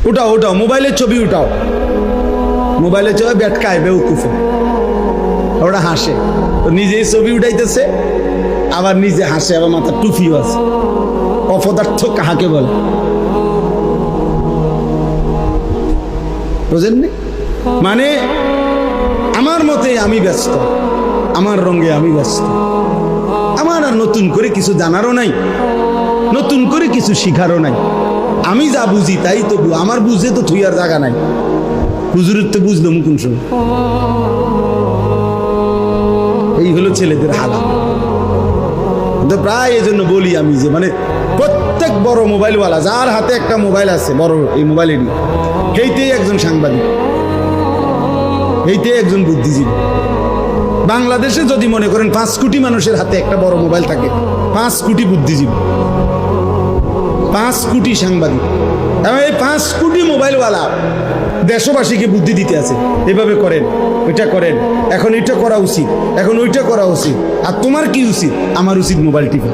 উঠাও উঠাও, মোবাইলের ছবি উঠাও, মোবাইলের ছবি বেটকায় বেউকুফে, ওরা হাসে, তো নিজেই ছবি উঠাইতেছে আবার নিজে হাসে, আবার মাথার টুপিও আছে। অপদার্থ কাহাকে বলে বুঝেননি? মানে আমার মতে আমি ব্যস্ত, আমার রঙে আমি ব্যস্ত, আমার আর নতুন করে কিছু জানারও নাই, নতুন করে কিছু শিখারও নাই। আমি যা বুঝি তাই তো, আমার বুঝে তো থুইয়ার জায়গা নাই। হুজুরের তো বুঝলো মুকুন শুনে। এই হলো ছেলেদের হালাত। তো প্রায় এই জন্য বলি আমি যে মানে প্রত্যেক বড় মোবাইলওয়ালা যার হাতে একটা মোবাইল আছে বড়, এই মোবাইলের এইতেই একজন সাংবাদিক, এইতেই একজন বুদ্ধিজীবী। বাংলাদেশে যদি মনে করেন 5 কোটি মানুষের হাতে একটা বড় মোবাইল থাকে, 5 কোটি বুদ্ধিজীবী, 5 কোটি সাংবাদিক, এবং এই 5 কোটি মোবাইলওয়ালা দেশবাসীকে বুদ্ধি দিতে আছে, এভাবে করেন, ওইটা করেন, এখন এটা করা উচিত, এখন ওইটা করা উচিত। আর তোমার কি উচিত? আমার উচিত মোবাইল টিপা।